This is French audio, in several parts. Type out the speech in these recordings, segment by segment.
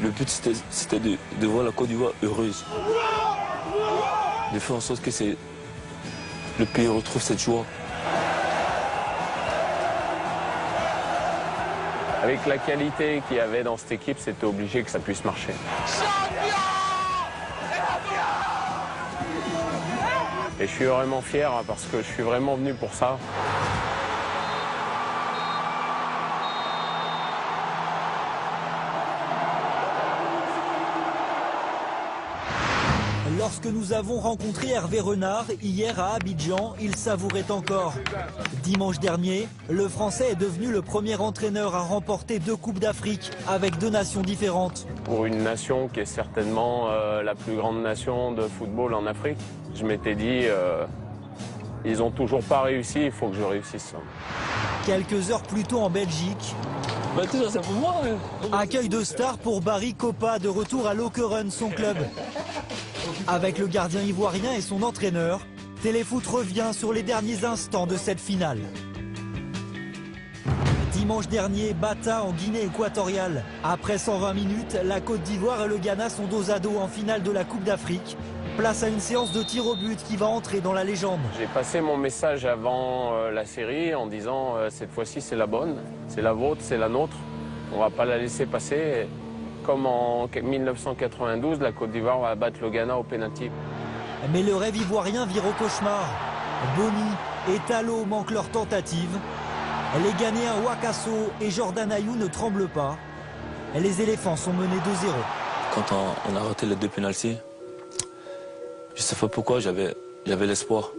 Le but, c'était de voir la Côte d'Ivoire heureuse. De faire en sorte que le pays retrouve cette joie. Avec la qualité qu'il y avait dans cette équipe, c'était obligé que ça puisse marcher. Et je suis vraiment fier parce que je suis vraiment venu pour ça. Lorsque nous avons rencontré Hervé Renard hier à Abidjan, il savourait encore. Dimanche dernier, le Français est devenu le premier entraîneur à remporter 2 Coupes d'Afrique avec 2 nations différentes. Pour une nation qui est certainement la plus grande nation de football en Afrique, je m'étais dit, ils n'ont toujours pas réussi, il faut que je réussisse. Quelques heures plus tôt en Belgique, C'est pour moi. accueil de star pour Barry Kopa de retour à Lokeren, son club. Avec le gardien ivoirien et son entraîneur, Téléfoot revient sur les derniers instants de cette finale. Dimanche dernier, Bata en Guinée équatoriale. Après 120 minutes, la Côte d'Ivoire et le Ghana sont dos à dos en finale de la Coupe d'Afrique. Place à une séance de tir au but qui va entrer dans la légende. J'ai passé mon message avant la série en disant cette fois-ci c'est la bonne, c'est la vôtre, c'est la nôtre. On va pas la laisser passer. Comme en 1992, la Côte d'Ivoire va battre le Ghana au pénalty. Mais le rêve ivoirien vire au cauchemar. Boni et Talo manquent leur tentative. Les Ghanéens Wakaso et Jordan Ayou ne tremblent pas. Les éléphants sont menés 2-0. Quand on a raté les 2 pénaltys, je ne sais pas pourquoi, j'avais l'espoir.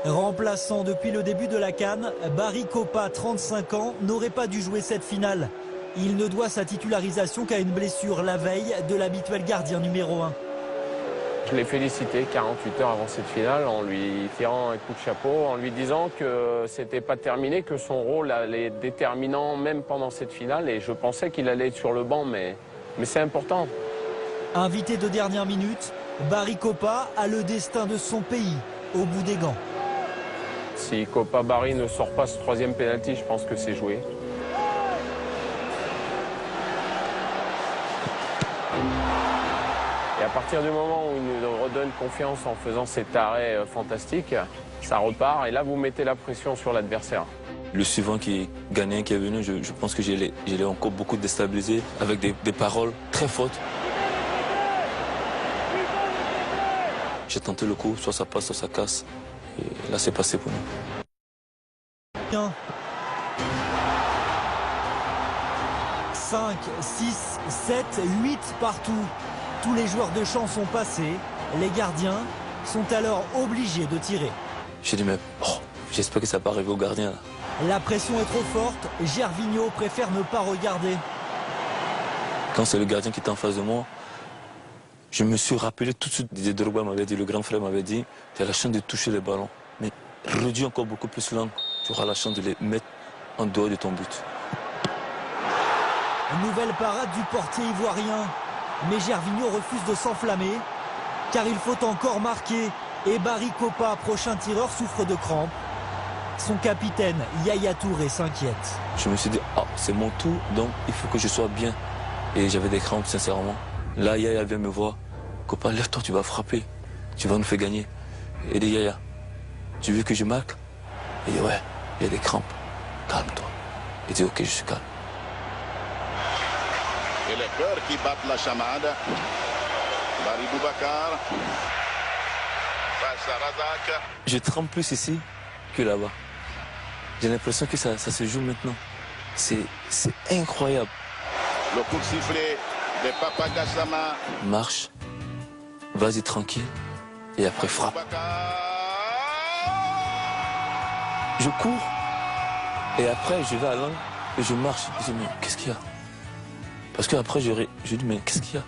Remplaçant depuis le début de la CAN, Barry Kopa, 35 ans, n'aurait pas dû jouer cette finale. Il ne doit sa titularisation qu'à une blessure la veille de l'habituel gardien numéro 1. Je l'ai félicité 48 heures avant cette finale en lui tirant un coup de chapeau, en lui disant que c'était pas terminé, que son rôle allait être déterminant même pendant cette finale. Et je pensais qu'il allait être sur le banc, mais c'est important. Invité de dernière minute, Barry Kopa a le destin de son pays au bout des gants. Si Kopa Barry ne sort pas ce 3e pénalty, je pense que c'est joué. Et à partir du moment où il nous redonne confiance en faisant cet arrêt fantastique, ça repart et là vous mettez la pression sur l'adversaire. Le suivant ghanéen qui est venu, je pense que je l'ai encore beaucoup déstabilisé avec des paroles très fortes. J'ai tenté le coup, soit ça passe, soit ça casse. Et là c'est passé pour nous. 5, 6, 7, 8 partout. Tous les joueurs de champ sont passés. Les gardiens sont alors obligés de tirer. J'ai dit mais j'espère que ça va pas arriver au gardien. Là. La pression est trop forte. Gervinho préfère ne pas regarder. Quand c'est le gardien qui est en face de moi, je me suis rappelé tout de suite. Didier Drogba m'avait dit, le grand frère m'avait dit, tu as la chance de toucher les ballons. Mais réduis encore beaucoup plus l'angle. Tu auras la chance de les mettre en dehors de ton but. Nouvelle parade du portier ivoirien. Mais Gervinho refuse de s'enflammer, car il faut encore marquer. Et Barry Kopa, prochain tireur, souffre de crampes. Son capitaine, Yaya Touré, s'inquiète. Je me suis dit, c'est mon tour, donc il faut que je sois bien. Et j'avais des crampes, sincèrement. Là, Yaya vient me voir. Kopa, lève-toi, tu vas frapper. Tu vas nous faire gagner. Et il dit, Yaya, tu veux que je marque? Il dit, ouais, il y a des crampes. Calme-toi. Il dit, ok, je suis calme. Et les cœurs qui battent la chamade. Barry Boubacar. Face à Razak. Je tremble plus ici que là-bas. J'ai l'impression que ça se joue maintenant. C'est incroyable. Le coup de sifflet de Papa Gassama. Marche, vas-y tranquille, et après frappe. Je cours, et après je vais à l'angle, et je marche. Je dis, mais qu'est-ce qu'il y a? Parce qu'après je dis, mais qu'est-ce qu'il y a?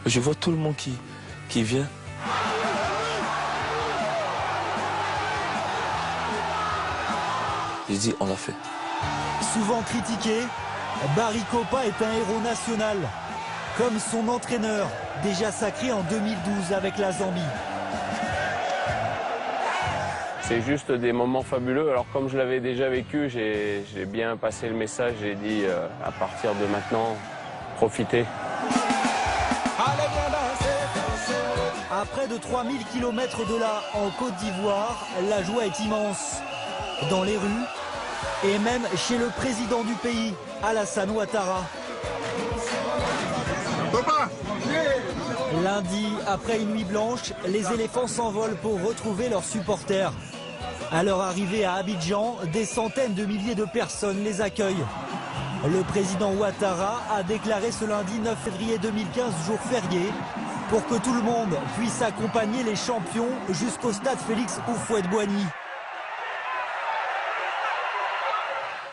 Et je vois tout le monde qui vient. Je dis, on l'a fait. Souvent critiqué, Barry Kopa est un héros national, comme son entraîneur, déjà sacré en 2012 avec la Zambie. C'est juste des moments fabuleux. Alors comme je l'avais déjà vécu, j'ai bien passé le message. J'ai dit à partir de maintenant, profitez. À près de 3000 km de là, en Côte d'Ivoire, la joie est immense. Dans les rues et même chez le président du pays, Alassane Ouattara. Lundi, après une nuit blanche, les éléphants s'envolent pour retrouver leurs supporters. À leur arrivée à Abidjan, des centaines de milliers de personnes les accueillent. Le président Ouattara a déclaré ce lundi 9 février 2015 jour férié pour que tout le monde puisse accompagner les champions jusqu'au stade Félix Houphouët-Boigny.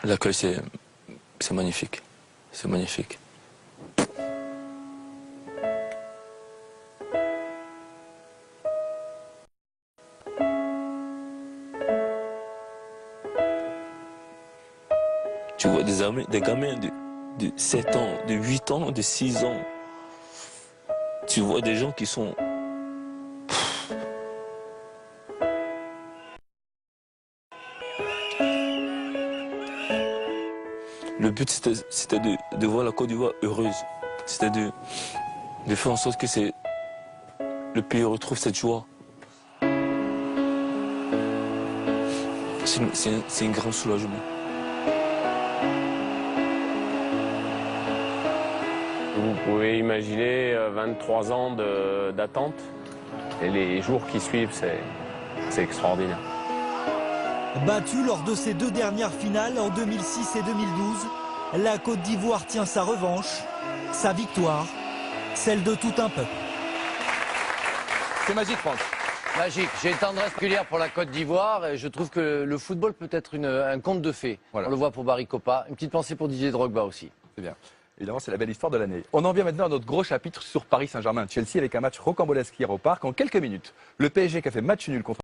L'accueil, c'est magnifique. C'est magnifique. Tu vois des gamins de 7 ans, de 8 ans, de 6 ans. Tu vois des gens qui sont... Le but, c'était de voir la Côte d'Ivoire heureuse. C'était de faire en sorte que le pays retrouve cette joie. C'est un grand soulagement. Vous pouvez imaginer 23 ans d'attente et les jours qui suivent, c'est extraordinaire. Battue lors de ses 2 dernières finales en 2006 et 2012, la Côte d'Ivoire tient sa revanche, sa victoire, celle de tout un peuple. C'est magique, Franck. Magique. J'ai une tendresse particulière pour la Côte d'Ivoire et je trouve que le football peut être un conte de fées. Voilà. On le voit pour Barry Kopa. Une petite pensée pour Didier Drogba aussi. C'est bien. Évidemment, c'est la belle histoire de l'année. On en vient maintenant à notre gros chapitre sur Paris Saint-Germain-Chelsea avec un match rocambolesque hier au Parc. En quelques minutes, le PSG qui a fait match nul contre